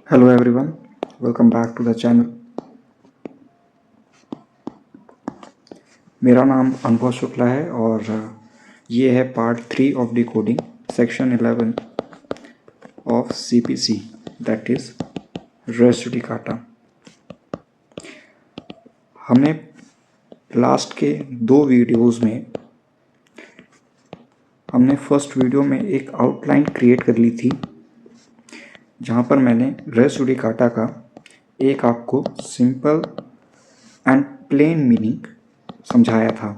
Hello everyone, welcome back to the channel. मेरा नाम अनुभव शुक्ला है और ये है part 3 of decoding section 11 of CPC, that is res judicata. हमने लास्ट के 2 वीडियोस में हमने फर्स्ट वीडियो में एक आउटलाइन क्रिएट कर ली थी, जहाँ पर मैंने रेस जुडिकाटा का एक आपको सिंपल एंड प्लेन मीनिंग समझाया था।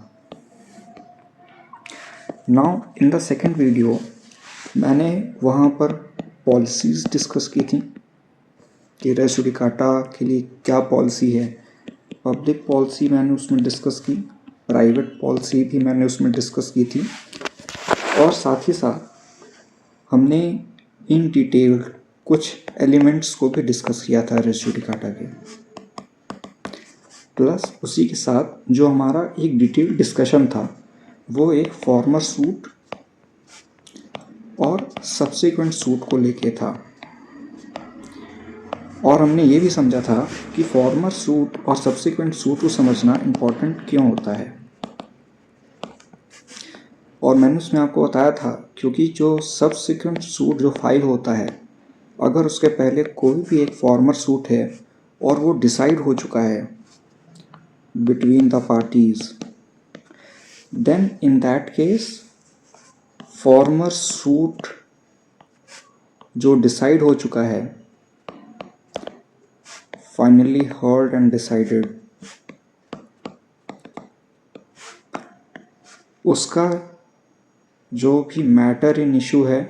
Now in the second video मैंने वहाँ पर पॉलिसीज़ डिस्कस की थी कि रेस जुडिकाटा के लिए क्या पॉलिसी है। पब्लिक पॉलिसी मैंने उसमें डिस्कस की, प्राइवेट पॉलिसी भी मैंने उसमें डिस्कस की थी, और साथ ही साथ हमने इन डिटेल कुछ एलिमेंट्स को भी डिस्कस किया था रेस जुडिकाटा के। प्लस उसी के साथ जो हमारा एक डिटेल डिस्कशन था वो एक फॉर्मर सूट और सब्सिक्वेंट सूट को लेके था, और हमने ये भी समझा था कि फॉर्मर सूट और सब्सिक्वेंट सूट को समझना इम्पॉर्टेंट क्यों होता है। और मैंने उसमें आपको बताया था क्योंकि जो सब्सिक्वेंट सूट जो फाइल होता है, अगर उसके पहले कोई भी एक फॉर्मर सूट है और वो डिसाइड हो चुका है between the parties, then in that case former suit जो डिसाइड हो चुका है, फाइनली हर्ड एंड डिसाइडेड, उसका जो भी मैटर इन इशू है,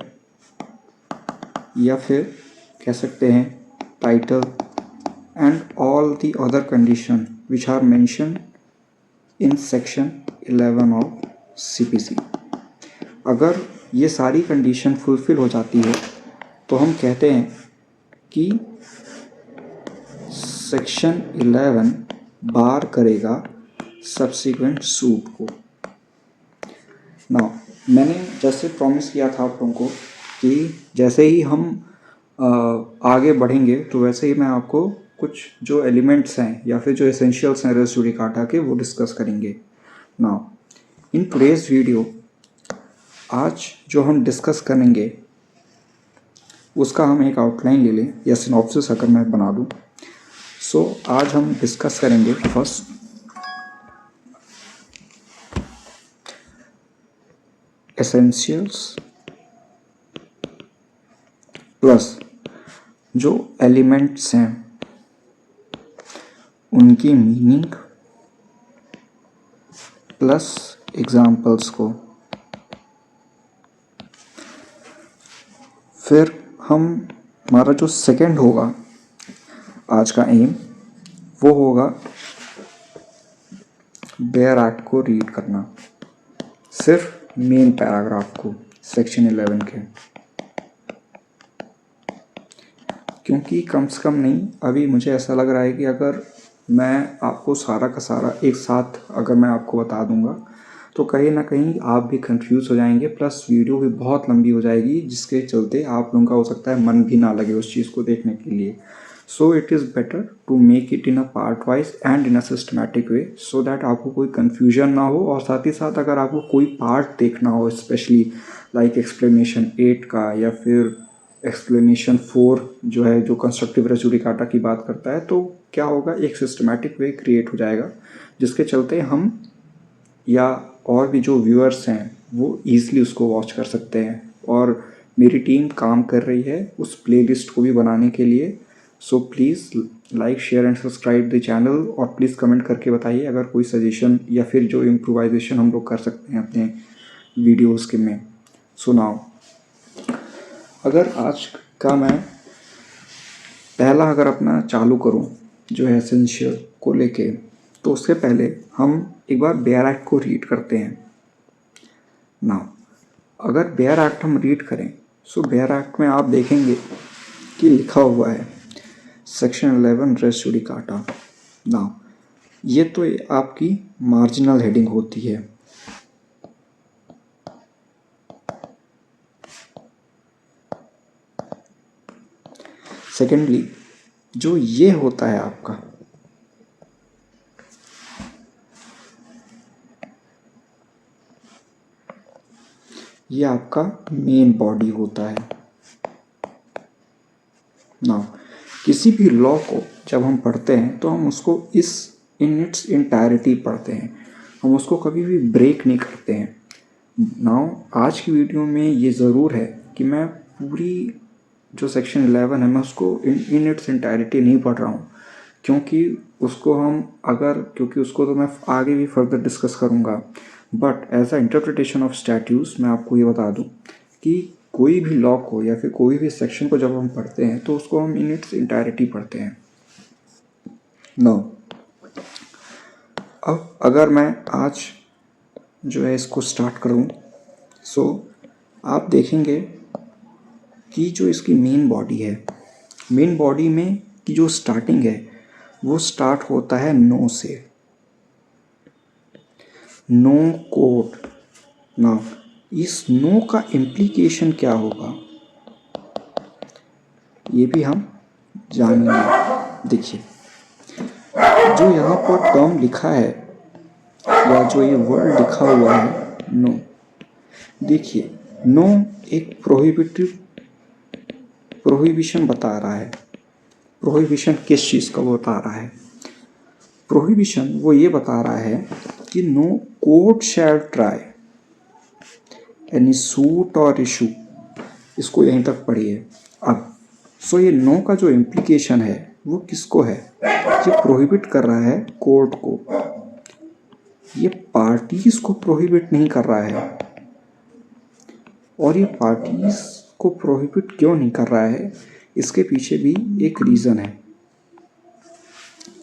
या फिर कह सकते हैं title and all the other condition which are mention in section 11 of CPC, अगर ये सारी कंडीशन फुलफिल हो जाती है तो हम कहते हैं कि सेक्शन 11 बार करेगा सब्सिक्वेंट सूट को। नाउ मैंने जैसे प्रॉमिस किया था आप लोगों को कि जैसे ही हम आगे बढ़ेंगे तो वैसे ही मैं आपको कुछ जो एलिमेंट्स हैं या फिर जो एसेंशियल्स हैं रेस जुडिकाटा के वो डिस्कस करेंगे। नाउ इन टुडेज वीडियो आज जो हम डिस्कस करेंगे उसका हम एक आउटलाइन ले लें या सिनॉप्सिस अगर मैं बना दूं। सो आज हम डिस्कस करेंगे फर्स्ट एसेंशियल्स प्लस जो एलिमेंट्स हैं उनकी मीनिंग प्लस एग्जाम्पल्स को। फिर हमारा जो सेकंड होगा आज का एम वो होगा बेयर एक्ट को रीड करना, सिर्फ मेन पैराग्राफ को सेक्शन 11 के, क्योंकि कम से कम नहीं, अभी मुझे ऐसा लग रहा है कि अगर मैं आपको सारा का सारा एक साथ अगर मैं आपको बता दूंगा तो कहीं ना कहीं आप भी कंफ्यूज हो जाएंगे, प्लस वीडियो भी बहुत लंबी हो जाएगी, जिसके चलते आप लोगों का हो सकता है मन भी ना लगे उस चीज़ को देखने के लिए। So it is better to make it in a part wise and in a systematic way, so that आपको कोई कन्फ्यूजन ना हो। और साथ ही साथ अगर आपको कोई पार्ट देखना हो, स्पेशली लाइक एक्सप्लेनेशन 8 का या फिर एक्सप्लेनेशन 4 जो है जो कंस्ट्रक्टिव रेस जुडिकाटा की बात करता है, तो क्या होगा, एक सिस्टमैटिक वे क्रिएट हो जाएगा, जिसके चलते हम या और भी जो व्यूअर्स हैं वो ईज़िली उसको वॉच कर सकते हैं। और मेरी टीम काम कर रही है उस प्लेलिस्ट को भी बनाने के लिए। So please like share and subscribe the channel, और प्लीज़ कमेंट करके बताइए अगर कोई सजेशन या फिर जो इम्प्रोवाइजेशन हम लोग कर सकते हैं अपने वीडियोज़ के में। सो नाउ अगर आज का मैं पहला अगर अपना चालू करूं जो है एसेंशियल को लेके, तो उससे पहले हम एक बार बेयर एक्ट को रीड करते हैं। नाउ अगर बेयर एक्ट हम रीड करें, सो बेयर एक्ट में आप देखेंगे कि लिखा हुआ है सेक्शन 11 रेस जुडिकाटा। नाउ ये तो आपकी मार्जिनल हेडिंग होती है, सेकेंडली जो ये होता है आपका, ये आपका मेन बॉडी होता है। नाउ किसी भी लॉ को जब हम पढ़ते हैं तो हम उसको इन इट्स इंटायरिटी पढ़ते हैं, हम उसको कभी भी ब्रेक नहीं करते हैं। नाउ आज की वीडियो में ये ज़रूर है कि मैं पूरी जो सेक्शन 11 है मैं उसको इन इट्स इंटायरिटी नहीं पढ़ रहा हूँ, क्योंकि उसको तो मैं आगे भी फर्दर डिस्कस करूँगा। But as a interpretation of statutes मैं आपको ये बता दूँ कि कोई भी लॉ को या फिर कोई भी सेक्शन को जब हम पढ़ते हैं तो उसको हम इन इट्स इंटायरिटी पढ़ते हैं। नो, अब अगर मैं आज जो है इसको स्टार्ट करूँ, सो आप देखेंगे कि जो इसकी मेन बॉडी है, मेन बॉडी में की जो स्टार्टिंग है वो स्टार्ट होता है नो से, नो कोड। ना इस नो का इम्प्लीकेशन क्या होगा ये भी हम जानेंगे। देखिए जो यहाँ पर टर्म लिखा है या जो ये वर्ड लिखा हुआ है नो, देखिए नो एक प्रोहिबिशन बता रहा है। प्रोहिबिशन किस चीज़ का वो बता रहा है? प्रोहिबिशन वो ये बता रहा है कि no court shall try any suit or issue, इसको यहीं तक पढ़िए। अब सो ये नो का जो इम्प्लीकेशन है वो किसको है? ये प्रोहिबिट कर रहा है कोर्ट को, ये पार्टीज को प्रोहिबिट नहीं कर रहा है। और ये पार्टीज को प्रोहिबिट क्यों नहीं कर रहा है, इसके पीछे भी एक रीज़न है।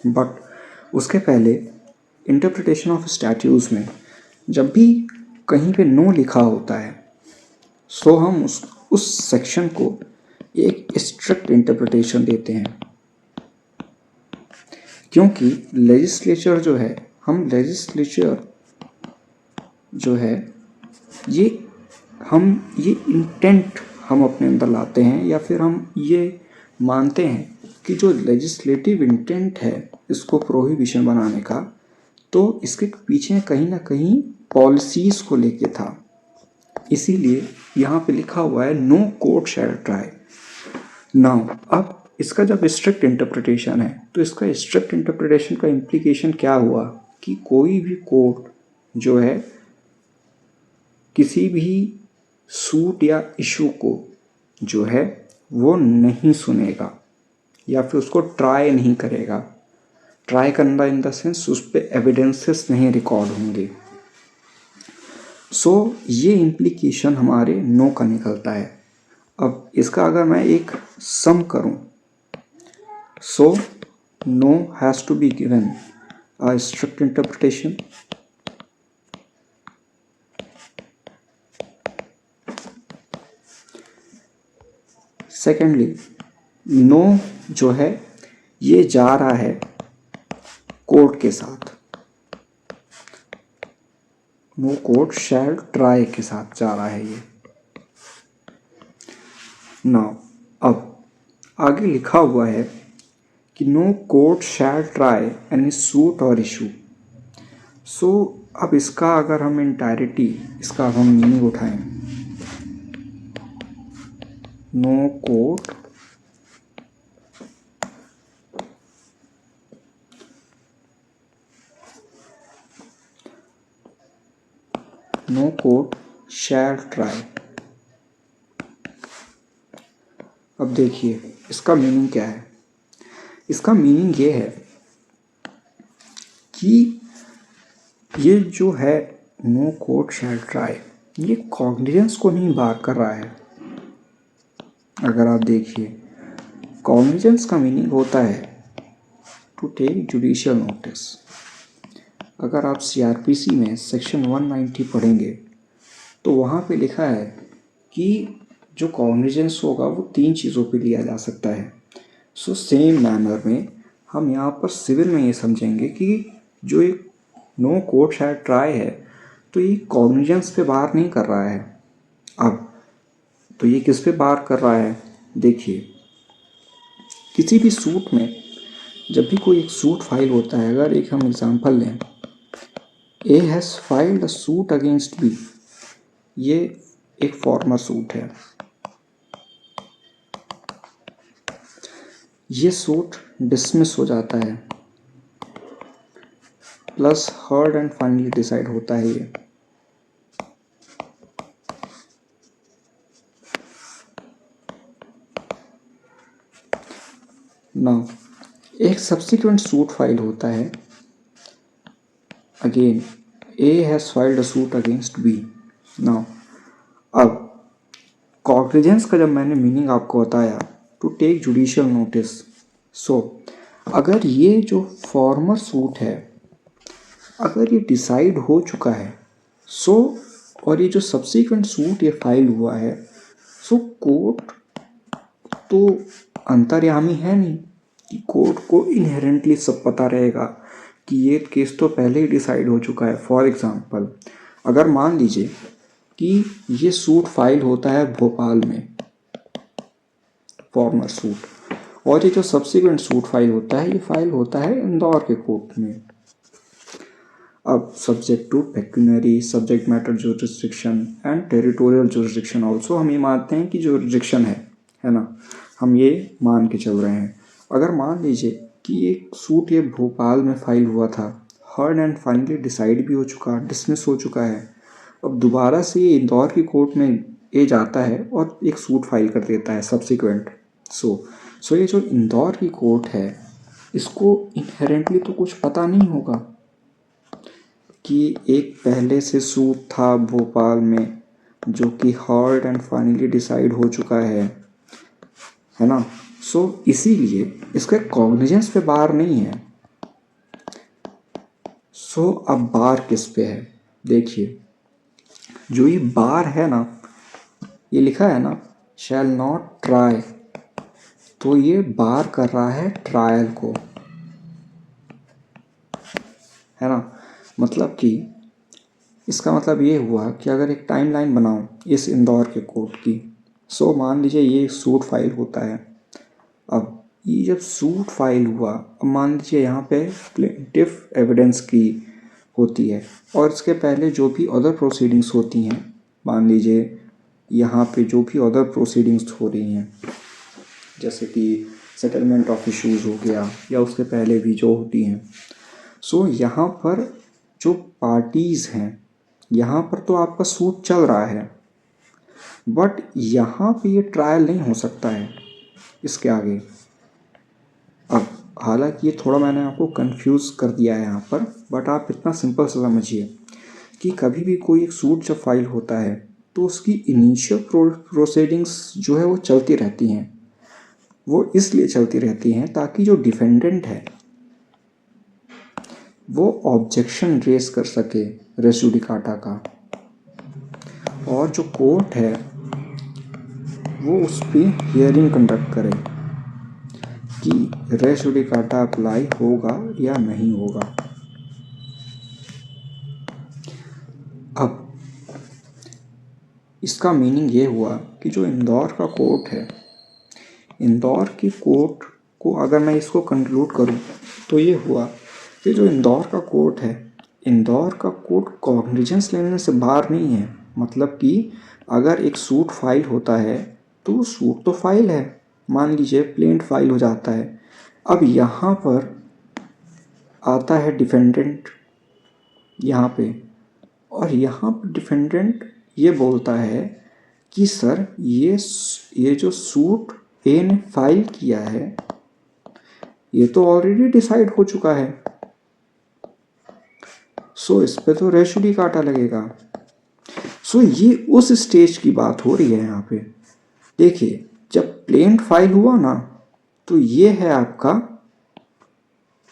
बट उसके पहले इंटरप्रिटेशन ऑफ स्टैट्यूट्स में जब भी कहीं पे नो लिखा होता है सो हम उस सेक्शन को एक स्ट्रिक्ट इंटरप्रिटेशन देते हैं, क्योंकि लेजिस्लेचर जो है, हम लेजिस्लेचर जो है ये इंटेंट हम अपने अंदर लाते हैं, या फिर हम ये मानते हैं कि जो लेजिस्लेटिव इंटेंट है इसको प्रोहिबिशन बनाने का, तो इसके पीछे कहीं ना कहीं पॉलिसीज़ को लेके था। इसीलिए यहाँ पे लिखा हुआ है no court shall try. Now अब इसका जब स्ट्रिक्ट इंटरप्रिटेशन है तो इसका स्ट्रिक्ट इंटरप्रिटेशन का इम्प्लीकेशन क्या हुआ कि कोई भी कोर्ट जो है किसी भी सूट या इशू को जो है वो नहीं सुनेगा या फिर उसको ट्राई नहीं करेगा। ट्राई करना इन द सेंस उस पर एविडेंसेस नहीं रिकॉर्ड होंगे। सो ये इम्प्लीकेशन हमारे नो का निकलता है। अब इसका अगर मैं एक सम करूं, so no has to be given a strict interpretation, secondly no जो है ये जा रहा है कोर्ट के साथ, नो कोर्ट शैल ट्राई के साथ जा रहा है ये। नाउ अब आगे लिखा हुआ है कि no court shall try any suit or issue. So अब इसका अगर हम इंटायरिटी इसका हम मीनिंग उठाएं, नो कोर्ट शैल ट्राई। अब देखिए इसका मीनिंग क्या है। इसका मीनिंग ये है कि ये जो है नो कोर्ट शैल ट्राई, ये कॉग्निजेंस को नहीं बार कर रहा है। अगर आप देखिए कॉग्निजेंस का मीनिंग होता है टू टेक जुडिशियल नोटिस। अगर आप CRPC में सेक्शन 190 पढ़ेंगे तो वहाँ पे लिखा है कि जो कॉग्निजेंस होगा वो 3 चीज़ों पे लिया जा सकता है। सो सेम मैनर में हम यहाँ पर सिविल में ये समझेंगे कि जो एक नो कोर्ट शैल ट्राई है तो ये कॉग्निजेंस पे बार नहीं कर रहा है। अब तो ये किस पे बार कर रहा है, देखिए किसी भी सूट में जब भी कोई एक सूट फाइल होता है, अगर एक हम एग्जांपल लें, A has filed a suit against B, ये एक फॉर्मर सूट है, ये सूट डिसमिस हो जाता है, plus heard and finally decide होता है ये। नाउ एक सब्सिक्वेंट सूट फाइल होता है, again A has filed a suit against B. Now अब कॉग्निजेंस का जब मैंने मीनिंग आपको बताया, to take judicial notice, so अगर ये जो फॉर्मर सूट है अगर ये डिसाइड हो चुका है, सो और ये जो सब्सिक्वेंट सूट ये फाइल हुआ है, सो कोर्ट तो अंतर्यामी है नहीं कि कोर्ट को इनहेरेंटली सब पता रहेगा कि ये केस तो पहले ही डिसाइड हो चुका है। फॉर एग्जांपल, अगर मान लीजिए कि ये सूट फाइल होता है भोपाल में, फॉर्मर सूट, और ये जो सब्सिक्वेंट सूट फाइल होता है ये फाइल होता है इंदौर के कोर्ट में। अब subject to pecuniary, subject matter jurisdiction and territorial jurisdiction also, हम ये मानते हैं कि जुरिस्डिक्शन है ना, हम ये मान के चल रहे हैं। अगर मान लीजिए कि एक सूट ये भोपाल में फाइल हुआ था, हर्ड एंड फाइनली डिसाइड भी हो चुका, डिसमिस हो चुका है, अब दोबारा से ये इंदौर की कोर्ट में ये जाता है और एक सूट फाइल कर देता है सब्सिक्वेंट। सो ये जो इंदौर की कोर्ट है इसको इनहेरेंटली तो कुछ पता नहीं होगा कि एक पहले से सूट था भोपाल में जो कि हर्ड एंड फाइनली डिसाइड हो चुका है ना। सो इसीलिए इसका कॉग्निजेंस पे बार नहीं है। सो अब बार किस पे है, देखिए जो ये बार है ना, ये लिखा है ना शैल नॉट ट्राई, तो ये बार कर रहा है ट्रायल को, है ना। मतलब कि इसका मतलब ये हुआ कि अगर एक टाइमलाइन बनाऊं इस इंदौर के कोर्ट की, सो मान लीजिए ये सूट फाइल होता है। अब ये जब सूट फाइल हुआ, अब मान लीजिए यहाँ पे प्लेंटिफ एविडेंस की होती है और इसके पहले जो भी अदर प्रोसीडिंग्स होती हैं, मान लीजिए यहाँ पे जो भी अदर प्रोसीडिंग्स हो रही हैं जैसे कि सेटलमेंट ऑफ इश्यूज़ हो गया या उसके पहले भी जो होती हैं, सो यहाँ पर जो पार्टीज़ हैं यहाँ पर तो आपका सूट चल रहा है, बट यहाँ पे ये ट्रायल नहीं हो सकता है इसके आगे। अब हालांकि ये थोड़ा मैंने आपको कंफ्यूज कर दिया है यहाँ पर, बट आप इतना सिंपल से समझिए कि कभी भी कोई एक सूट जब फाइल होता है तो उसकी इनिशियल प्रोसीडिंग्स जो है वो चलती रहती हैं। वो इसलिए चलती रहती हैं ताकि जो डिफेंडेंट है वो ऑब्जेक्शन रेस कर सके रेस जुडिकाटा का, और जो कोर्ट है वो उस पर हियरिंग कंडक्ट करे कि रेस जुडिकाटा अप्लाई होगा या नहीं होगा। अब इसका मीनिंग ये हुआ कि जो इंदौर का कोर्ट है, इंदौर की कोर्ट को अगर मैं इसको कंक्लूड करूं तो ये हुआ कि जो इंदौर का कोर्ट है, इंदौर का कोर्ट कॉग्निजेंस लेने से बाहर नहीं है। मतलब कि अगर एक सूट फाइल होता है तो सूट तो फाइल है, मान लीजिए प्लेंट फाइल हो जाता है। अब यहाँ पर आता है डिफेंडेंट यहाँ पे, और यहाँ पर डिफेंडेंट ये बोलता है कि सर ये जो सूट ए ने फाइल किया है ये तो ऑलरेडी डिसाइड हो चुका है, सो इस पे तो रेस जुडिकाटा लगेगा। सो ये उस स्टेज की बात हो रही है यहाँ पे। देखिए जब प्लेंट फाइल हुआ ना तो ये है आपका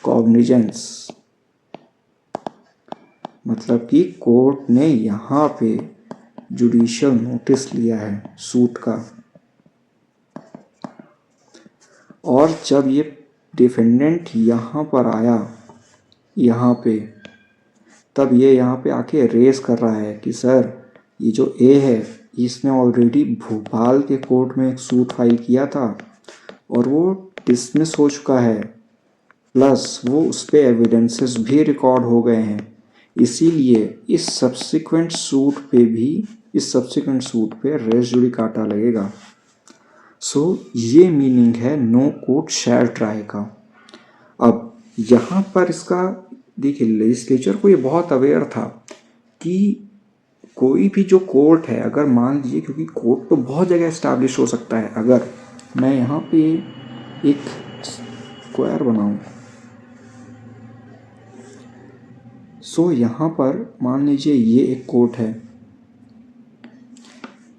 कॉग्निजेंस, मतलब कि कोर्ट ने यहाँ पे जुडिशियल नोटिस लिया है सूट का, और जब ये डिफेंडेंट यहाँ पर आया यहाँ पे, तब ये यहाँ पे आके रेस कर रहा है कि सर ये जो ए है इसने ऑलरेडी भोपाल के कोर्ट में एक सूट फाइल किया था, और वो डिसमिस हो चुका है, प्लस वो उस पर एविडेंसेस भी रिकॉर्ड हो गए हैं, इसीलिए इस सब्सिक्वेंट सूट पे रेस जुडिकाटा लगेगा। सो ये मीनिंग है नो कोर्ट शैल ट्राई का। अब यहाँ पर इसका देखिए, लेजिस्लेचर को ये बहुत अवेयर था कि कोई भी जो कोर्ट है, अगर मान लीजिए, क्योंकि कोर्ट तो बहुत जगह इस्टेब्लिश हो सकता है, अगर मैं यहाँ पे एक स्क्वायर बनाऊँ, सो यहाँ पर मान लीजिए ये एक कोर्ट है,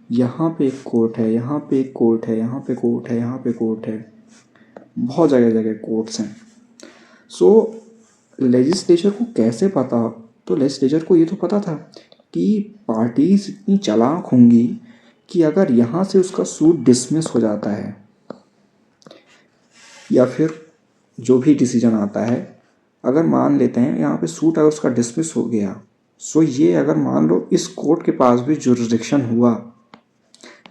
यहाँ पे एक कोर्ट है, यहाँ पे एक कोर्ट है, यहाँ पे कोर्ट है, यहाँ पे कोर्ट है, बहुत जगह जगह कोर्ट्स हैं। सो लेजिस्लेचर को कैसे पता, तो लेजिस्लेचर को ये तो पता था कि पार्टीज इतनी चालाक होंगी कि अगर यहाँ से उसका सूट डिसमिस हो जाता है या फिर जो भी डिसीजन आता है, अगर मान लेते हैं यहाँ पे सूट अगर उसका डिसमिस हो गया, सो ये अगर मान लो इस कोर्ट के पास भी जुरिसडिक्शन हुआ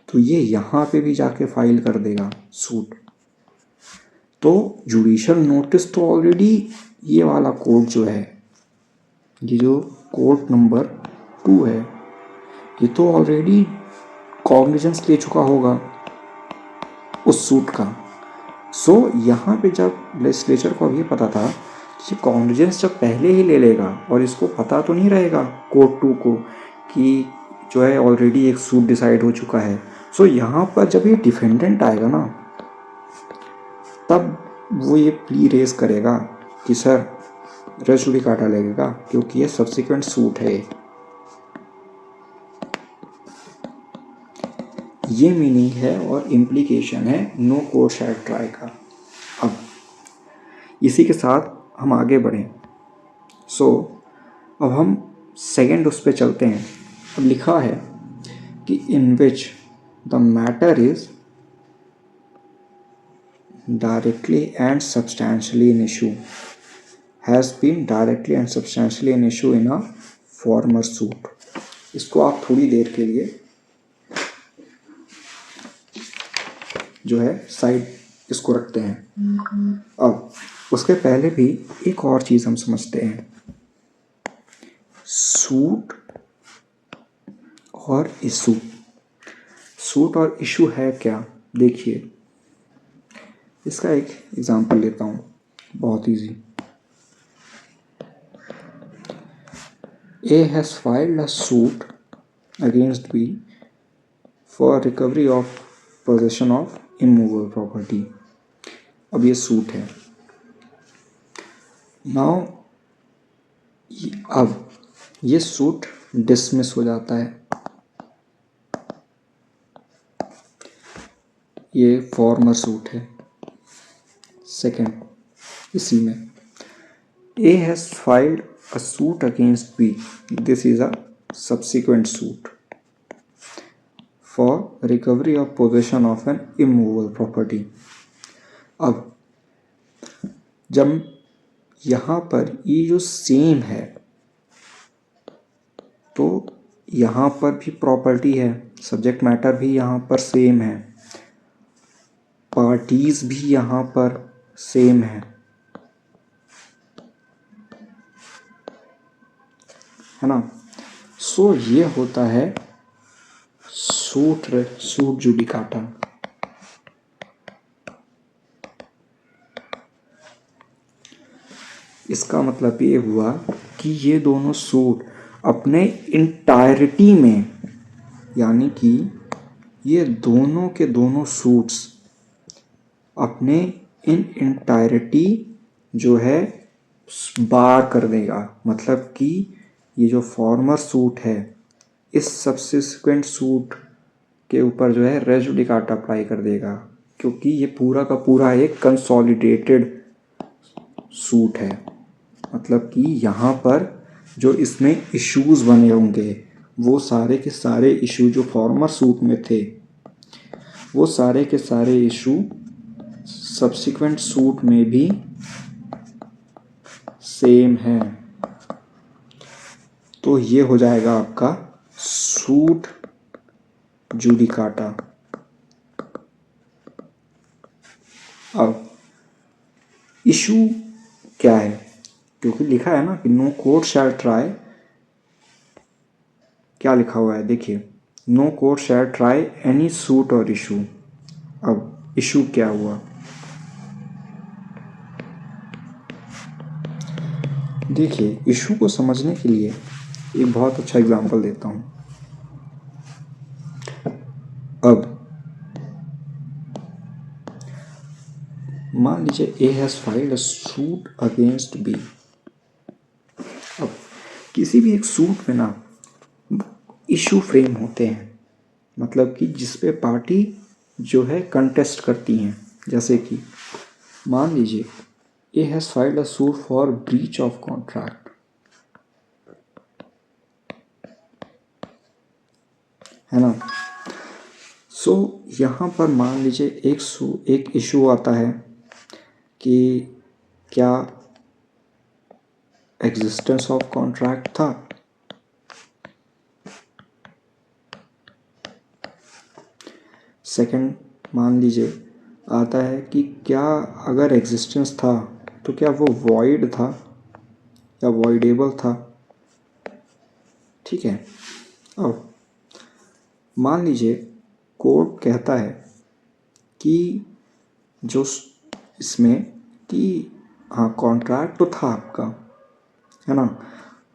तो ये यहाँ पे भी जाके फाइल कर देगा सूट। तो जुडिशल नोटिस तो ऑलरेडी ये वाला कोर्ट जो है, ये जो कोर्ट नंबर 2 है, ये तो ऑलरेडी कॉग्निजेंस ले चुका होगा उस सूट का। सो यहाँ पे जब लेजिस्लेचर को अब ये पता था कि कॉग्निजेंस जब पहले ही ले लेगा और इसको पता तो नहीं रहेगा कोर्ट 2 को कि जो है ऑलरेडी एक सूट डिसाइड हो चुका है। सो यहाँ पर जब ये डिफेंडेंट आएगा ना, तब वो ये प्ली रेज करेगा कि सर रेस जुडिकाटा लगेगा क्योंकि ये सब्सिक्वेंट सूट है। ये मीनिंग है और इम्प्लीकेशन है नो कोर्ट शैल ट्राई का। अब इसी के साथ हम आगे बढ़ें। सो अब हम सेकेंड उस पर चलते हैं। अब लिखा है कि in which the matter is directly and substantially an issue has been directly and substantially an issue in a former suit। इसको आप थोड़ी देर के लिए जो है साइड इसको रखते हैं। अब उसके पहले भी एक और चीज़ हम समझते हैं, suit or issue. Suit or issue है क्या, देखिए इसका एक एग्जांपल लेता हूँ, बहुत easy. A has filed a suit against B for recovery of possession of immovable property। अब ये सूट है। नाउ अब ये सूट डिसमिस हो जाता है, ये फॉर्मर सूट है। सेकेंड, इसी में A has filed a suit against B, this is a subsequent suit for recovery of possession of an immovable property। अब जब यहाँ पर ये जो सेम है, तो यहाँ पर भी प्रॉपर्टी है, सब्जेक्ट मैटर भी यहाँ पर सेम है, पार्टीज भी यहाँ पर सेम है ना। सो ये होता है सूट जुडिकाटा। इसका मतलब ये हुआ कि ये दोनों सूट अपने इंटायरिटी में, यानी कि ये दोनों के दोनों सूट्स अपने इंटायरिटी जो है बार कर देगा। मतलब कि ये जो फॉर्मर सूट है इस सब्सिक्वेंट सूट के ऊपर जो है रेस जुडिकाटा अप्लाई कर देगा, क्योंकि ये पूरा का पूरा एक कंसोलिडेटेड सूट है। मतलब कि यहाँ पर जो इसमें इश्यूज बने होंगे वो सारे के सारे इशू जो फॉर्मर सूट में थे, वो सारे के सारे इशू सब्सिक्वेंट सूट में भी सेम है। तो ये हो जाएगा आपका सूट जुडिकाटा। अब इशू क्या है, क्योंकि लिखा है ना कि नो कोर्ट शैल ट्राई, क्या लिखा हुआ है देखिए, no court shall try any suit or issue. अब इशू क्या हुआ, देखिए इशू को समझने के लिए एक बहुत अच्छा एग्जांपल देता हूँ। अब मान लीजिए A has filed a suit against B. अब किसी भी एक सूट में ना इशू फ्रेम होते हैं, मतलब कि जिस पे पार्टी जो है कंटेस्ट करती हैं। जैसे कि मान लीजिए A has filed a suit for breach of contract, है ना। सो यहाँ पर मान लीजिए एक इशू आता है कि क्या एग्जिस्टेंस ऑफ कॉन्ट्रैक्ट था। सेकंड मान लीजिए आता है कि क्या अगर एग्जिस्टेंस था तो क्या वो वॉइड था या वॉइडेबल था। ठीक है। अब मान लीजिए कोर्ट कहता है कि जो इसमें कि हाँ कॉन्ट्रैक्ट तो था आपका, है ना,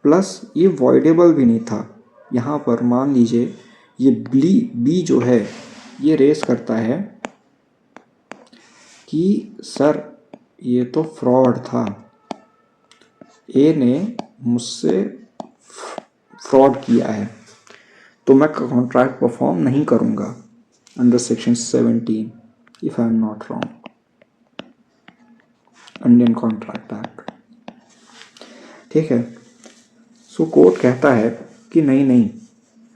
प्लस ये वॉइडेबल भी नहीं था। यहाँ पर मान लीजिए ये बी जो है ये रेस करता है कि सर ये तो फ्रॉड था, ए ने मुझसे फ्रॉड किया है, तो मैं कॉन्ट्रैक्ट परफॉर्म नहीं करूँगा under section 17 if I am not wrong, Indian contract act. ठीक है। सो कोर्ट कहता है कि नहीं नहीं,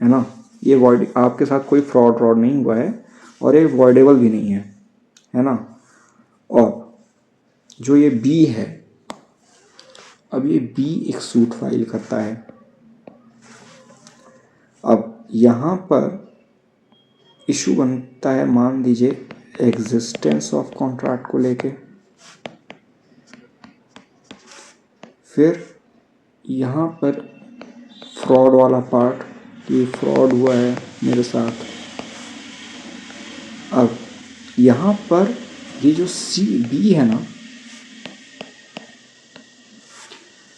है ना, ये वॉइड आपके साथ कोई फ्रॉड नहीं हुआ है और ये वॉइडेबल भी नहीं है ना। और जो ये बी है, अब ये बी एक सूट फाइल करता है। अब यहाँ पर इशू बनता है मान लीजिए एग्जिस्टेंस ऑफ कॉन्ट्रैक्ट को लेके। फिर यहाँ पर फ्रॉड वाला पार्ट कि फ्रॉड हुआ है मेरे साथ। अब यहाँ पर ये जो बी है ना,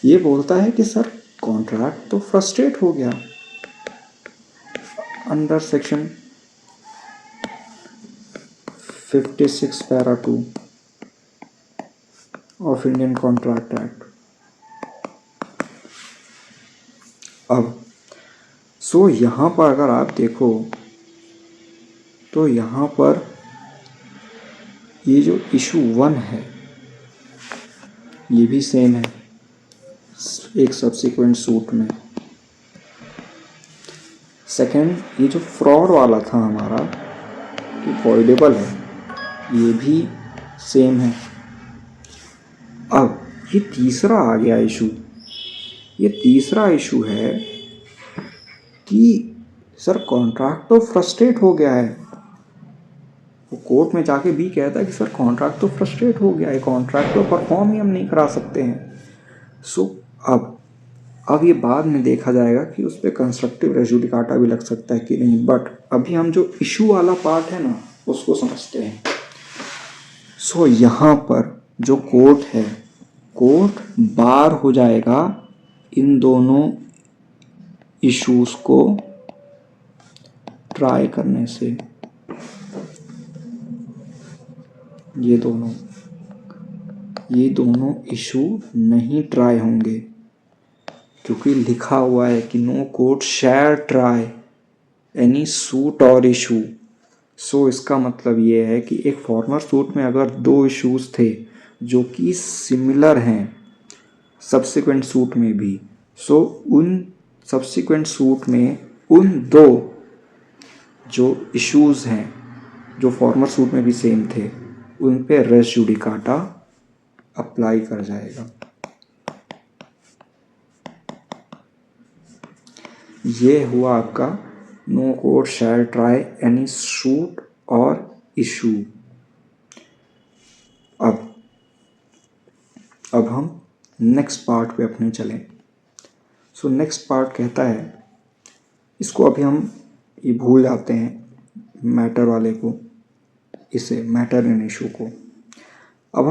ये बोलता है कि सर कॉन्ट्रैक्ट तो फ्रस्ट्रेट हो गया under section 56 para 2 of Indian contract act. अब सो यहाँ पर अगर आप देखो तो यहाँ पर ये जो इशू 1 है ये भी सेम है एक सब्सिक्वेंट सूट में। सेकंड, ये जो फ्रॉड वाला था हमारा कि वॉइडेबल है, ये भी सेम है। अब ये तीसरा आ गया इशू। ये तीसरा इशू है कि सर कॉन्ट्रैक्ट तो फ्रस्ट्रेट हो गया है। वो कोर्ट में जाके भी कहता है कि सर कॉन्ट्रैक्ट तो फ्रस्ट्रेट हो गया है, कॉन्ट्रैक्ट तो परफॉर्म ही हम नहीं करा सकते हैं। सो अब ये बाद में देखा जाएगा कि उस पर कंस्ट्रक्टिव रेज़ जुडिकाटा भी लग सकता है कि नहीं, बट अभी हम जो इशू वाला पार्ट है ना उसको समझते हैं। सो यहाँ पर जो कोर्ट है, कोर्ट बार हो जाएगा इन दोनों इश्यूज को ट्राई करने से। ये दोनों इशू नहीं ट्राई होंगे क्योंकि लिखा हुआ है कि no court shall try any suit or issue. So इसका मतलब ये है कि एक फॉर्मर सूट में अगर 2 इश्यूज थे जो कि सिमिलर हैं सब्सिक्वेंट सूट में भी, सो उन सब्सिक्वेंट सूट में उन 2 जो इश्यूज हैं जो फॉर्मर सूट में भी सेम थे उन पे रेस जुडिकाटा अप्लाई कर जाएगा। ये हुआ आपका no court shall try any suit or issue. अब हम नेक्स्ट पार्ट पे अपने चलें। सो नेक्स्ट पार्ट कहता है, इसको अभी हम ये भूल जाते हैं मैटर वाले को, इसे मैटर इन इशू को। अब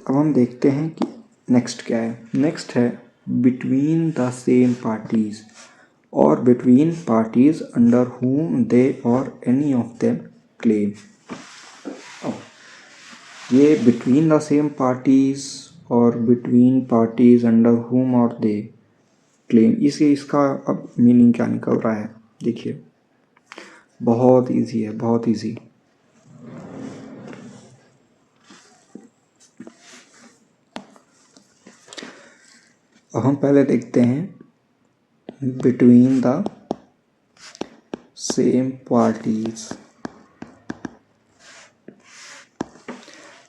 हम देखते हैं कि नेक्स्ट क्या है। नेक्स्ट है बिटवीन द सेम पार्टीज और बिटवीन पार्टीज अंडर whom दे और एनी ऑफ देम क्लेम। ये बिटवीन द सेम पार्टीज और बिटवीन पार्टीज अंडर whom और दे क्लेम, इसका अब मीनिंग क्या निकल रहा है देखिए। बहुत इजी है, बहुत इजी। अब हम पहले देखते हैं बिटवीन द सेम पार्टीज।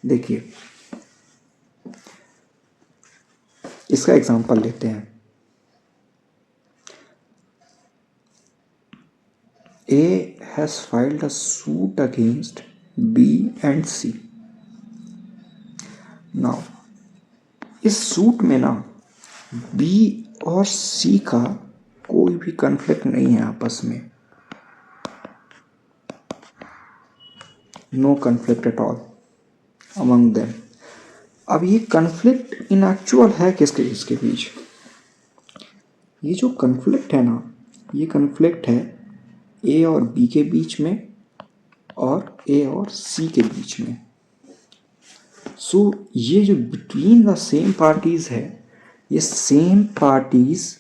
देखिए इसका एग्जांपल लेते हैं। A has filed a suit against B and C. Now इस सूट में ना B और C का कोई भी कन्फ्लिक्ट नहीं है आपस में, no conflict at all among them. अब ये कन्फ्लिक्ट इन एक्चुअल है किसके किसके बीच? ये जो कन्फ्लिक्ट है ना, ये कन्फ्लिक्ट है A और B के बीच में और A और C के बीच में। सो ये जो बिटवीन द सेम पार्टीज है, ये same parties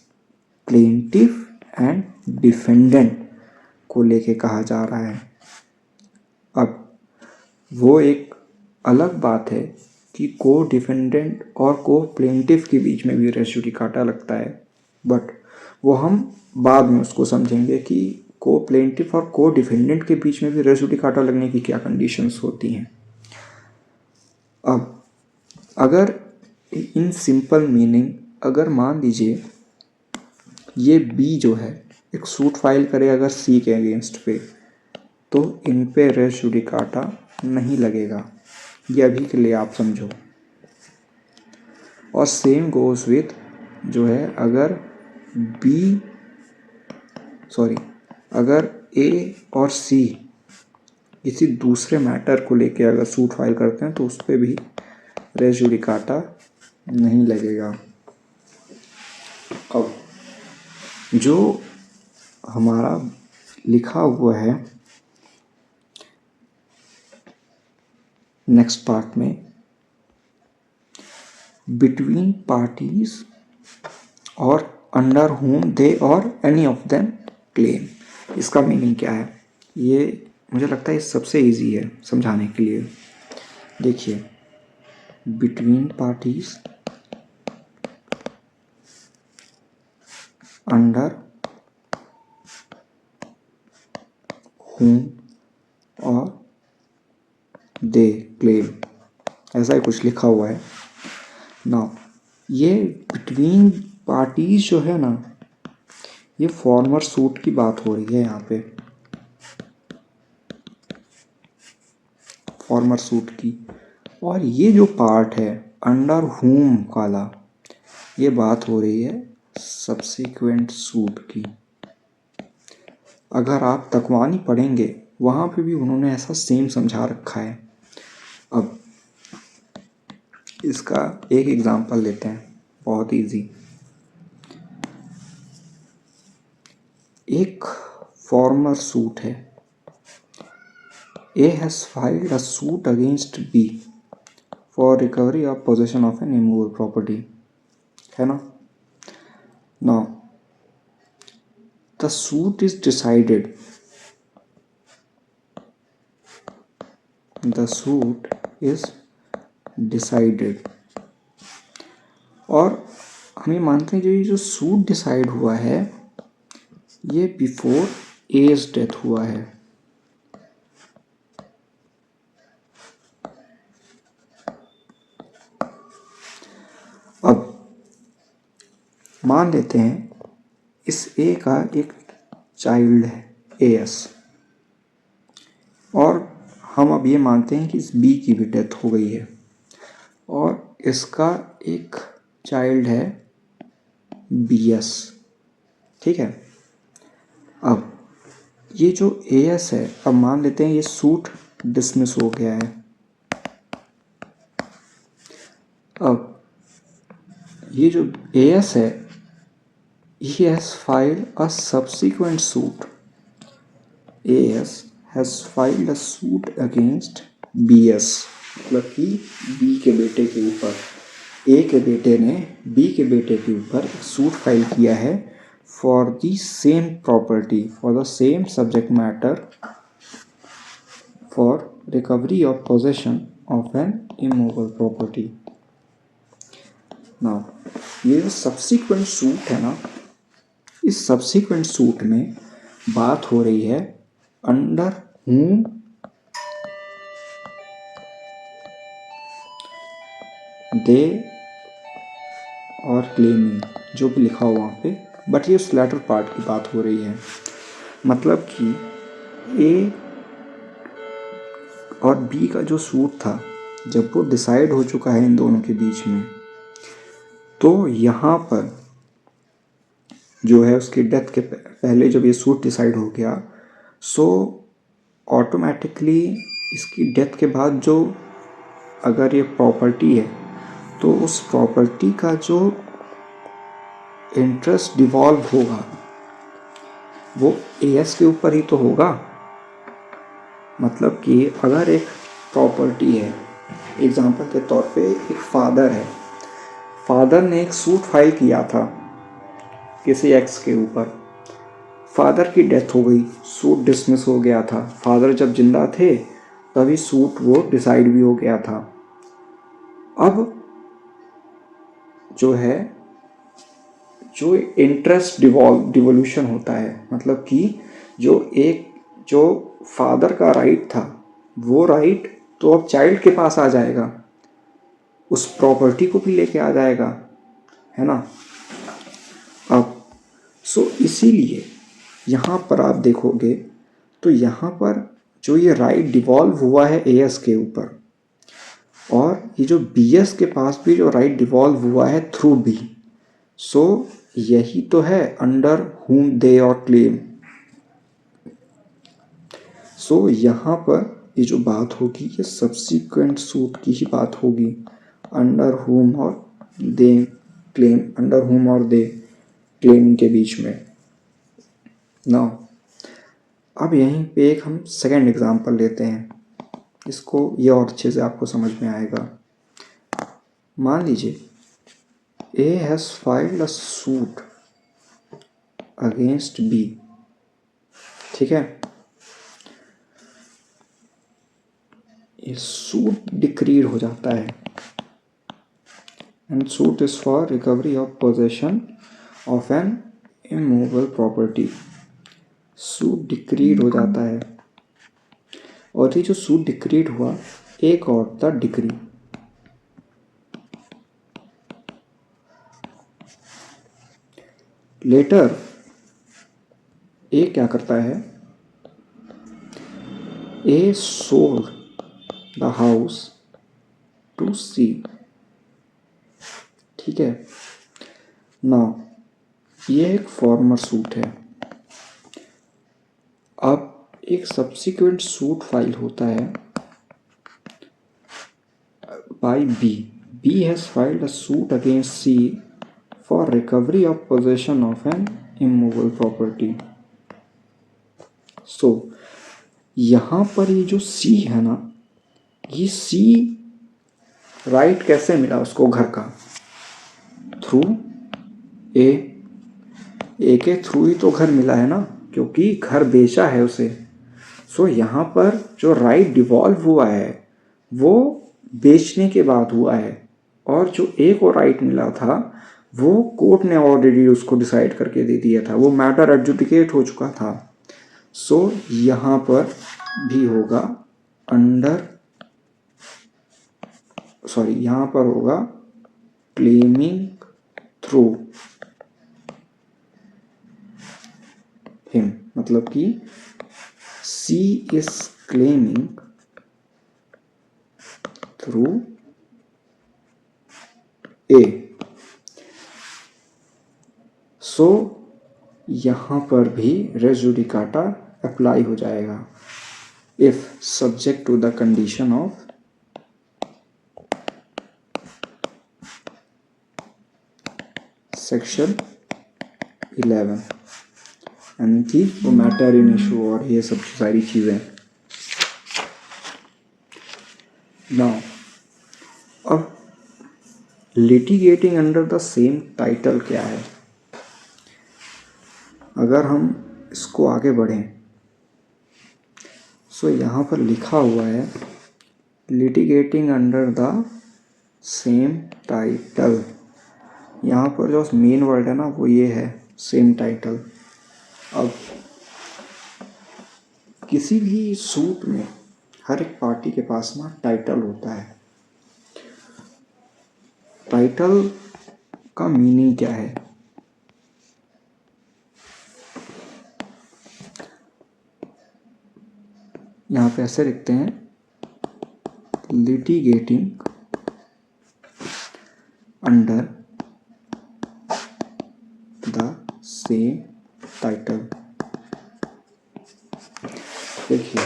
plaintiff and defendant को लेके कहा जा रहा है। अब वो एक अलग बात है कि को डिफेंडेंट और को प्लेंटिफ के बीच में भी रेस जुडिकाटा लगता है, बट वो हम बाद में उसको समझेंगे कि को प्लेंटिफ और को डिफेंडेंट के बीच में भी रेस जुडिकाटा लगने की क्या कंडीशंस होती हैं। अब अगर इन सिंपल मीनिंग, अगर मान लीजिए ये बी जो है एक सूट फाइल करे अगर सी के अगेंस्ट पे, तो इन पे रेस जुडिकाटा नहीं लगेगा, ये अभी के लिए आप समझो। और सेम गोज विथ जो है, अगर ए और सी किसी दूसरे मैटर को लेके अगर सूट फाइल करते हैं तो उस पर भी रेस जुडिकाटा नहीं लगेगा। अब जो हमारा लिखा हुआ है नेक्स्ट पार्ट में, बिटवीन पार्टीज और अंडर whom दे और एनी ऑफ देम क्लेम, इसका मीनिंग क्या है? ये मुझे लगता है सबसे इजी है समझाने के लिए। देखिए बिटवीन पार्टीज अंडर whom और दे क्लेम, ऐसा ही कुछ लिखा हुआ है ना। ये बिटवीन पार्टीज जो है ना, ये फॉर्मर सूट की बात हो रही है यहाँ पे, फॉर्मर सूट की। और ये जो पार्ट है अंडर whom वाला, ये बात हो रही है सब्सिक्वेंट सूट की। अगर आप तकवानी पढ़ेंगे वहाँ पे भी उन्होंने ऐसा सेम समझा रखा है। अब इसका एक एग्जांपल लेते हैं, बहुत इजी। एक फॉर्मर सूट है, A has filed a suit against B for recovery of possession of an immovable property, है ना। Now the suit is decided, the suit is decided, और हम ये मानते हैं ये जो सूट डिसाइड हुआ है ये बिफोर एज डेथ हुआ है। अब मान लेते हैं इस ए का एक चाइल्ड है AS, और हम अब ये मानते हैं कि इस बी की भी डेथ हो गई है। और इसका एक चाइल्ड है BS। ठीक है, अब ये जो AS है, अब मान लेते हैं ये सूट डिसमिस हो गया है। अब ये जो AS है, he has filed a subsequent suit. AS has filed a suit against BS, मतलब कि B के बेटे के ऊपर, A के बेटे ने B के बेटे के ऊपर सूट फाइल किया है for the same property, for the same subject matter, for recovery of possession of N immovable property. Now ये जो सब्सिक्वेंट सूट है ना, इस सब्सिक्वेंट सूट में बात हो रही है अंडर whom they और क्लेमिंग, जो भी लिखा हो वहाँ पे, बट ये उस लेटर पार्ट की बात हो रही है। मतलब कि A और B का जो सूट था, जब वो डिसाइड हो चुका है इन दोनों के बीच में, तो यहाँ पर जो है उसकी डेथ के पहले जब ये सूट डिसाइड हो गया, सो ऑटोमेटिकली इसकी डेथ के बाद जो अगर ये प्रॉपर्टी है, तो उस प्रॉपर्टी का जो इंटरेस्ट डिवॉल्व होगा वो AS के ऊपर ही तो होगा। मतलब कि अगर एक प्रॉपर्टी है, एग्जांपल के तौर पे एक फादर है, फादर ने एक सूट फाइल किया था किसी एक्स के ऊपर, फादर की डेथ हो गई, सूट डिसमिस हो गया था। फादर जब जिंदा थे तभी सूट वो डिसाइड भी हो गया था। अब जो है जो इंटरेस्ट डिवोल्यूशन होता है, मतलब कि जो फादर का राइट था, वो राइट तो अब चाइल्ड के पास आ जाएगा, उस प्रॉपर्टी को भी लेके आ जाएगा, है ना। अब सो इसीलिए यहाँ पर आप देखोगे तो यहाँ पर जो ये राइट डिवॉल्व हुआ है AS के ऊपर, और ये जो BS के पास भी जो राइट डिवॉल्व हुआ है थ्रू B, सो यही तो है अंडर whom they और क्लेम। सो यहाँ पर ये जो बात होगी ये सब्सिक्वेंट सूट की ही बात होगी, अंडर whom और दे क्लेम, अंडर whom और दे क्लेम के बीच में। नाउ अब यहीं पे एक हम सेकेंड एग्जांपल लेते हैं, इसको ये और अच्छे से आपको समझ में आएगा। मान लीजिए A has filed a suit against B, ठीक है। ये सूट डिक्रीड हो जाता है, and suit is for recovery of possession of N immovable property. Suit decreed हो जाता है, और ये जो सूट डिक्रीड हुआ, एक और था डिक्री। लेटर ए क्या करता है, A sold the house to C, ठीक है। नाउ ये एक फॉर्मर सूट है। अब एक सब्सिक्वेंट सूट फाइल होता है bye B। B has filed a suit against C for recovery of possession of an immovable property. So यहाँ पर ये जो C है ना, ये C राइट कैसे मिला उसको घर का, थ्रू ए के थ्रू ही तो घर मिला है ना, क्योंकि घर बेचा है उसे। सो यहाँ पर जो राइट डिवॉल्व हुआ है वो बेचने के बाद हुआ है, और जो ए को राइट मिला था वो कोर्ट ने ऑलरेडी उसको डिसाइड करके दे दिया था, वो मैटर एडजुडिकेट हो चुका था। सो यहाँ पर भी होगा अंडर, सॉरी यहाँ पर होगा क्लेमिंग थ्रू हिम, मतलब कि C is claiming through ए। सो यहाँ पर भी रेस जुडिकाटा अप्लाई हो जाएगा if subject to the condition of section 11, यानी कि वो मैटर इन इशू और ये सब सारी चीज़ें। नाउ अब litigating under the same title क्या है? अगर हम इसको आगे बढ़ें सो यहाँ पर लिखा हुआ है litigating under the same title. यहाँ पर जो मेन वर्ड है ना वो ये है सेम टाइटल। अब किसी भी सूट में हर एक पार्टी के पास ना टाइटल होता है। टाइटल का मीनिंग क्या है? यहाँ पे ऐसे लिखते हैं litigating under the same title. देखिए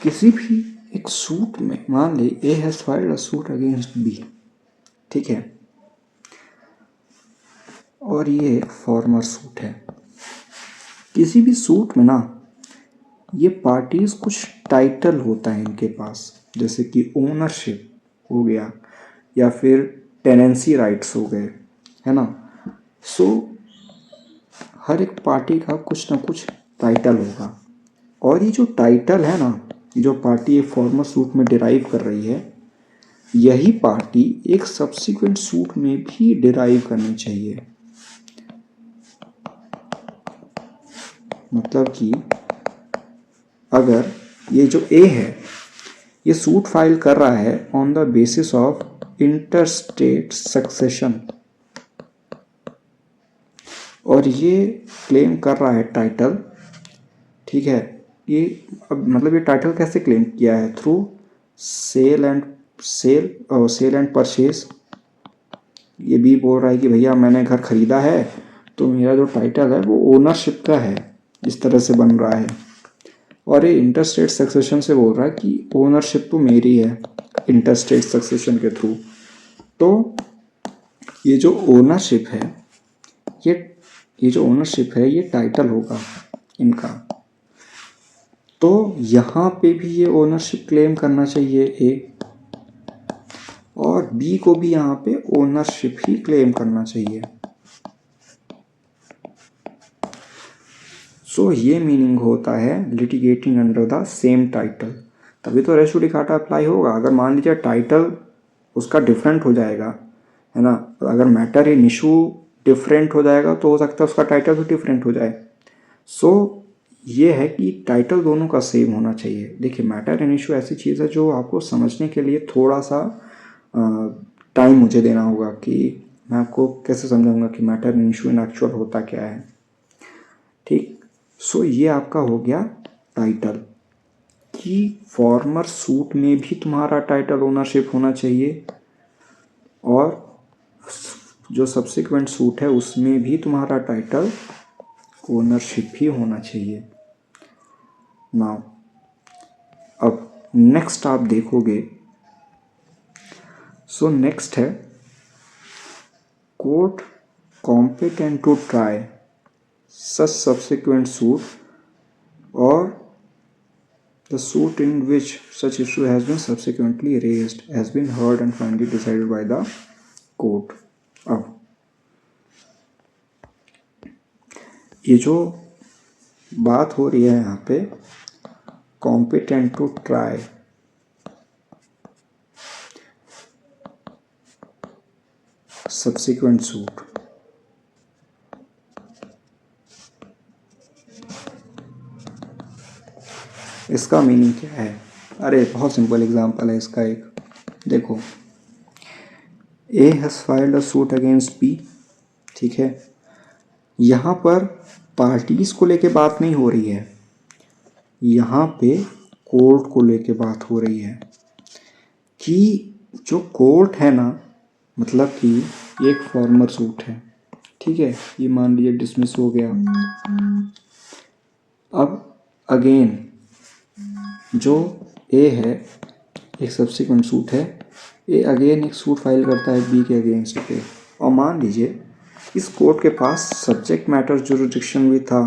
किसी भी एक सूट में मान ली A has filed a suit against B, ठीक है, और ये फॉर्मर सूट है। किसी भी सूट में ना ये पार्टीज कुछ टाइटल होता है इनके पास, जैसे कि ओनरशिप हो गया या फिर टेनेंसी राइट्स हो गए, है ना। सो हर एक पार्टी का कुछ ना कुछ टाइटल होगा, और ये जो टाइटल है ना, जो पार्टी एक फॉर्मर सूट में डिराइव कर रही है, यही पार्टी एक सब्सिक्वेंट सूट में भी डिराइव करनी चाहिए। मतलब कि अगर ये जो ए है ये सूट फाइल कर रहा है on the basis of interstate succession, और ये क्लेम कर रहा है टाइटल, ठीक है, ये अब मतलब ये टाइटल कैसे क्लेम किया है? Through sale and purchase. ये भी बोल रहा है कि भैया मैंने घर खरीदा है तो मेरा जो टाइटल है वो ओनरशिप का है, इस तरह से बन रहा है। और ये इंटरस्टेट सक्सेशन से बोल रहा है कि ओनरशिप तो मेरी है इंटरस्टेट सक्सेशन के थ्रू। तो ये जो ओनरशिप है ये जो ओनरशिप है ये टाइटल होगा इनका। तो यहाँ पे भी ये ओनरशिप क्लेम करना चाहिए ए, और बी को भी यहाँ पे ओनरशिप ही क्लेम करना चाहिए। सो ये मीनिंग होता है litigating under the same title. तभी तो रेस जुडिकाटा अप्लाई होगा। अगर मान लीजिए टाइटल उसका डिफरेंट हो जाएगा, है ना, अगर मैटर इन इशू डिफरेंट हो जाएगा तो हो सकता है उसका टाइटल भी डिफरेंट हो जाए। सो ये है कि टाइटल दोनों का सेम होना चाहिए। देखिए मैटर इन इशू ऐसी चीज़ है जो आपको समझने के लिए थोड़ा सा टाइम मुझे देना होगा कि मैं आपको कैसे समझाऊंगा कि matter in issue in actual होता क्या है, ठीक। सो ये आपका हो गया टाइटल कि फॉर्मर सूट में भी तुम्हारा टाइटल ओनरशिप होना चाहिए, और जो सब्सिक्वेंट सूट है उसमें भी तुम्हारा टाइटल ओनरशिप ही होना चाहिए। नाउ अब नेक्स्ट आप देखोगे, सो नेक्स्ट है court competent to try such subsequent suit or the suit in which such issue has been subsequently raised has been heard and finally decided by the court। अब ये जो बात हो रही है यहाँ पे competent to try subsequent suit, इसका मीनिंग क्या है? अरे बहुत सिंपल एग्जांपल है इसका एक। देखो A has filed a suit against B, ठीक है, यहाँ पर पार्टीज को लेके बात नहीं हो रही है, यहाँ पे कोर्ट को लेके बात हो रही है कि जो कोर्ट है ना, मतलब कि ये एक फॉर्मर सूट है, ठीक है, ये मान लीजिए डिसमिस हो गया। अब अगेन जो ए है एक सब्सिक्वेंट सूट है, ए अगेन एक सूट फाइल करता है बी के अगेंस्ट पे, और मान लीजिए इस कोर्ट के पास सब्जेक्ट मैटर जुरिडिक्शन भी था,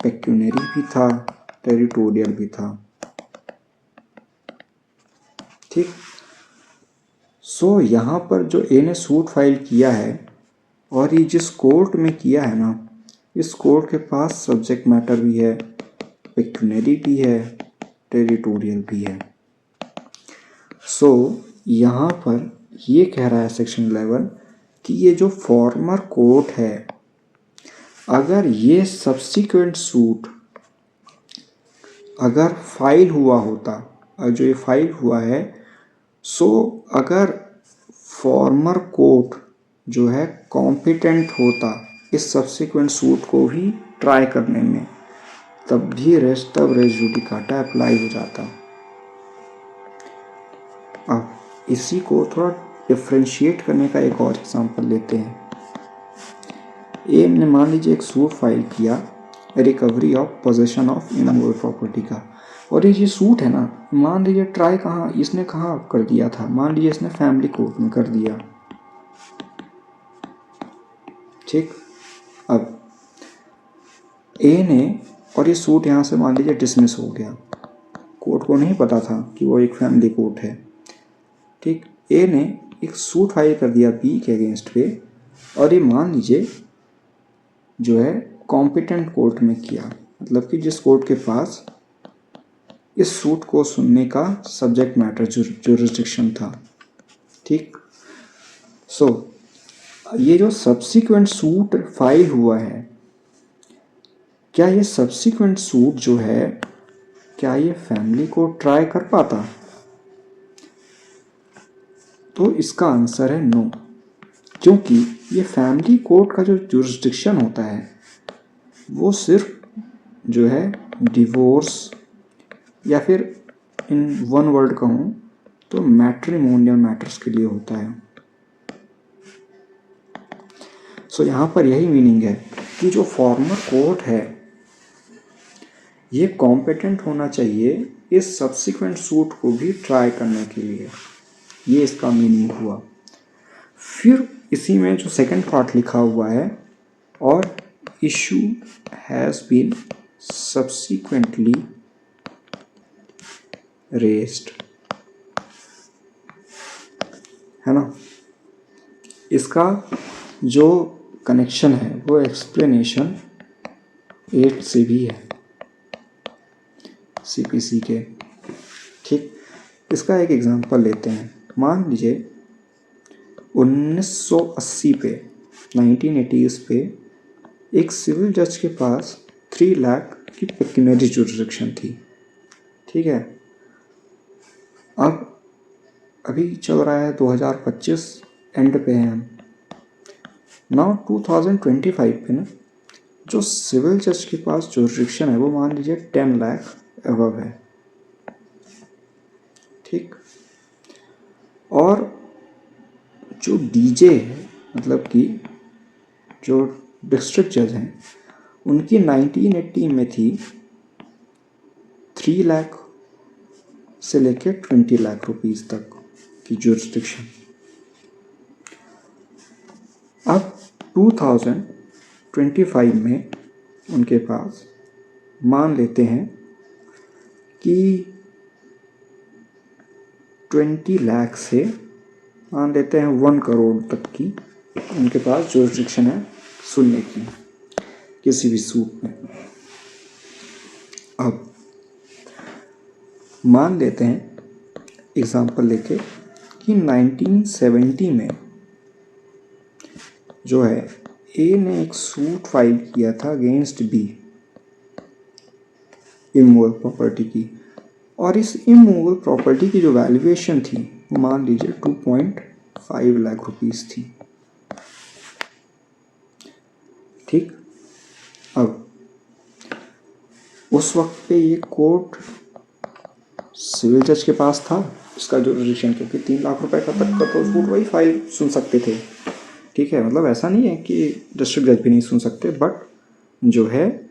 पेक्यूनरी भी था, टेरिटोरियल भी था, ठीक। सो यहाँ पर जो ए ने सूट फाइल किया है और ये जिस कोर्ट में किया है ना, इस कोर्ट के पास सब्जेक्ट मैटर भी है, पेक्यूनरी भी है, टेरिटोरियल भी है। सो यहाँ पर ये कह रहा है सेक्शन 11 कि ये जो फॉर्मर कोर्ट है, अगर ये सब्सिक्वेंट सूट अगर फाइल हुआ होता, और जो ये फाइल हुआ है, सो अगर फॉर्मर कोर्ट जो है कॉम्पिटेंट होता इस सब्सिक्वेंट सूट को भी ट्राई करने में, तब रेस जुडिकाटा अप्लाई हो जाता। अब इसी को थोड़ा डिफ्रेंशिएट करने का एक और एग्जांपल लेते हैं। ए ने मान लीजिए एक सूट फाइल किया recovery of possession of immovable property का, और ये सूट है ना, मान लीजिए ट्राई कहाँ इसने कहाँ कर दिया था, मान लीजिए इसने फैमिली कोर्ट में कर दिया, ठीक। अब ए ने, और ये सूट यहाँ से मान लीजिए डिसमिस हो गया, कोर्ट को नहीं पता था कि वो एक फैमिली कोर्ट है, ठीक। ए ने एक सूट फाइल कर दिया बी के अगेंस्ट पे, और ये मान लीजिए जो है कॉम्पिटेंट कोर्ट में किया, मतलब कि जिस कोर्ट के पास इस सूट को सुनने का सब्जेक्ट मैटर जुरिस्डिक्शन था, ठीक। सो ये जो सब्सिक्वेंट सूट फाइल हुआ है, क्या ये सब्सिक्वेंट सूट जो है, क्या ये फैमिली को ट्राई कर पाता? तो इसका आंसर है नो, क्योंकि ये फैमिली कोर्ट का जो जुरिस्डिक्शन होता है वो सिर्फ जो है डिवोर्स, या फिर इन वन वर्ड कहूँ तो मैट्रिमोनियल मैटर्स के लिए होता है। सो यहाँ पर यही मीनिंग है कि जो फॉर्मर कोर्ट है ये कॉम्पिटेंट होना चाहिए इस सब्सिक्वेंट सूट को भी ट्राई करने के लिए, ये इसका मीनिंग हुआ। फिर इसी में जो सेकंड पार्ट लिखा हुआ है, or issue has been subsequently raised, है ना। इसका जो कनेक्शन है वो एक्सप्लेनेशन 8 से भी है सीपीसी के, ठीक। इसका एक एग्जांपल लेते हैं। मान लीजिए 1980 पे 1980s पे एक सिविल जज के पास 3 लाख की पेक्यूनरी जुरिस्डिक्शन थी, ठीक है। अब अभी चल रहा है 2025, एंड पे हैं हम। नाउ 2025 पे ना जो सिविल जज के पास जुरिस्डिक्शन है वो मान लीजिए 10 लाख अबव है, ठीक। और जो डीजे है, मतलब कि जो डिस्ट्रिक्ट जज हैं, उनकी 1980 में थी 3 लाख से लेके 20 लाख रुपीस तक की जुरिस्डिक्शन। अब 2025 में उनके पास मान लेते हैं कि 20 लाख से मान लेते हैं 1 करोड़ तक की उनके पास जुरिस्डिक्शन है सुनने की किसी भी सूट में। अब मान लेते हैं एग्जांपल लेके कि 1970 में जो है ए ने एक सूट फाइल किया था अगेंस्ट बी इमूवेबल प्रॉपर्टी की, और इस इमूवेबल प्रॉपर्टी की जो वैल्यूएशन थी वो मान लीजिए 2.5 लाख रुपीस थी, ठीक। अब उस वक्त पे ये कोर्ट सिविल जज के पास था इसका जुरिस्डिक्शन, क्योंकि 3 लाख रुपए का तक का तो सूट वही फाइल सुन सकते थे, ठीक है, मतलब ऐसा नहीं है कि डिस्ट्रिक्ट जज भी नहीं सुन सकते, बट जो है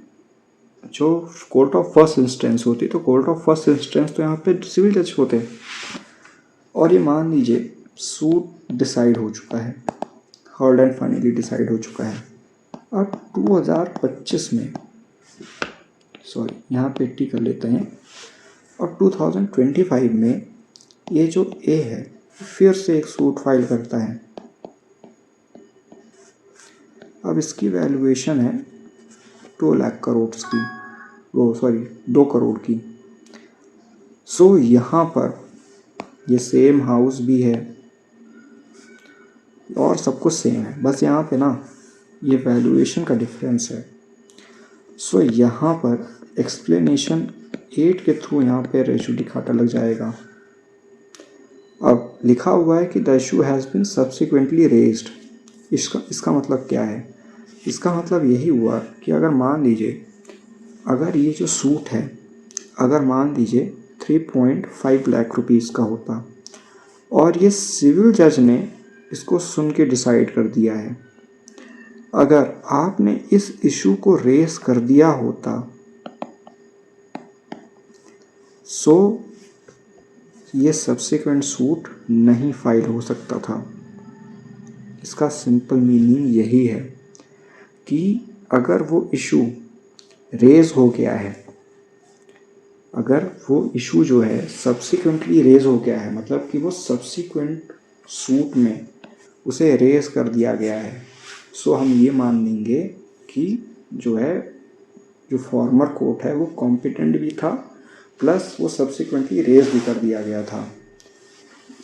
जो कोर्ट ऑफ फर्स्ट इंस्टेंस होती है, तो कोर्ट ऑफ फर्स्ट इंस्टेंस तो यहाँ पे सिविल जज होते हैं। और ये मान लीजिए सूट डिसाइड हो चुका है, हर्ड एंड फाइनली डिसाइड हो चुका है। अब 2025 में, सॉरी यहाँ पे टी कर लेते हैं, और 2025 में ये जो ए है फिर से एक सूट फाइल करता है। अब इसकी वैल्यूएशन है 2 लाख करोड़ की, वो सॉरी 2 करोड़ की। सो यहाँ पर ये सेम हाउस भी है और सब कुछ सेम है, बस यहाँ पे ना ये वैल्यूएशन का डिफरेंस है। सो यहाँ पर एक्सप्लेनेशन 8 के थ्रू यहाँ पे रेज जुडिकाटा लग जाएगा। अब लिखा हुआ है कि the issue has been subsequently raised. इसका मतलब क्या है? इसका मतलब यही हुआ कि अगर मान लीजिए, अगर ये जो सूट है, अगर मान लीजिए 3.5 लाख रुपीज़ का होता और ये सिविल जज ने इसको सुन के डिसाइड कर दिया है, अगर आपने इस इशू को रेस कर दिया होता, सो ये सब्सिक्वेंट सूट नहीं फाइल हो सकता था। इसका सिंपल मीनिंग यही है कि अगर वो इशू रेज हो गया है, अगर वो इशू जो है सब्सिक्वेंटली रेज हो गया है, मतलब कि वो सब्सिक्वेंट सूट में उसे रेज कर दिया गया है, सो हम ये मान लेंगे कि जो है जो फॉर्मर कोर्ट है वो कॉम्पिटेंट भी था, प्लस वो सब्सिक्वेंटली रेज भी कर दिया गया था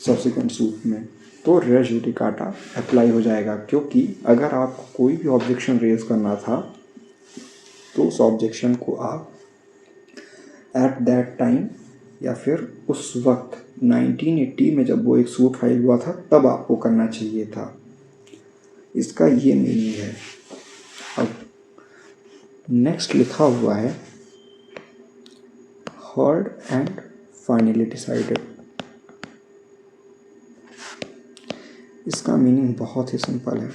सब्सिक्वेंट सूट में, तो रेज जुडिकाटा अप्लाई हो जाएगा। क्योंकि अगर आपको कोई भी ऑब्जेक्शन रेज करना था तो उस ऑब्जेक्शन को आप एट दैट टाइम या फिर उस वक्त 1980 में जब वो एक सूट फाइल हुआ था तब आपको करना चाहिए था। इसका ये मीनिंग है। अब नेक्स्ट लिखा हुआ है हर्ड एंड फाइनली डिसाइडेड। इसका मीनिंग बहुत ही सिंपल है।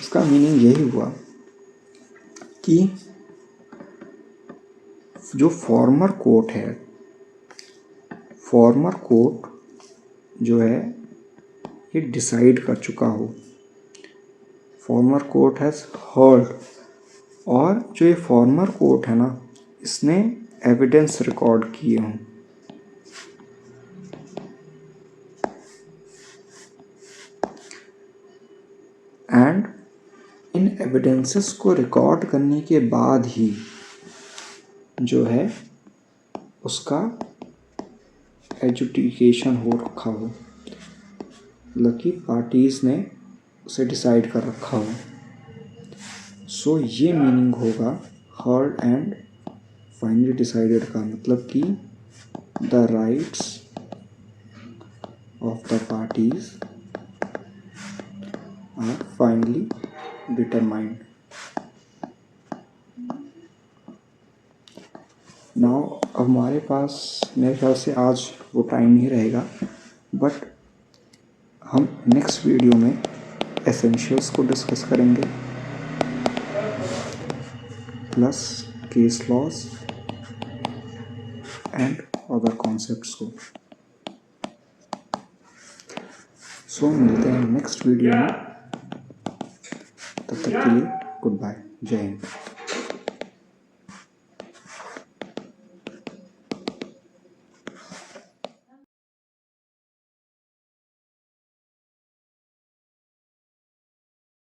इसका मीनिंग यही हुआ कि जो फॉर्मर कोर्ट है, फॉर्मर कोर्ट जो है ये डिसाइड कर चुका हो, फॉर्मर कोर्ट हैज़ हर्ड, और जो ये फॉर्मर कोर्ट है ना, इसने एविडेंस रिकॉर्ड किए हों, एंड इन एविडेंसेस को रिकॉर्ड करने के बाद ही जो है उसका एजुडिकेशन हो रखा हो, मतलब कि पार्टीज़ ने उसे डिसाइड कर रखा हो। सो ये मीनिंग होगा हर्ड एंड फाइनली डिसाइडेड का, मतलब कि the rights of the parties are finally determined. Now अब हमारे पास मेरे ख्याल से आज वो टाइम नहीं रहेगा, बट हम नेक्स्ट वीडियो में एसेंशियल्स को डिस्कस करेंगे, plus case laws and other concepts को। सो मिलते हैं नेक्स्ट वीडियो में, तब तक के लिए गुड बाय, जय हिंद।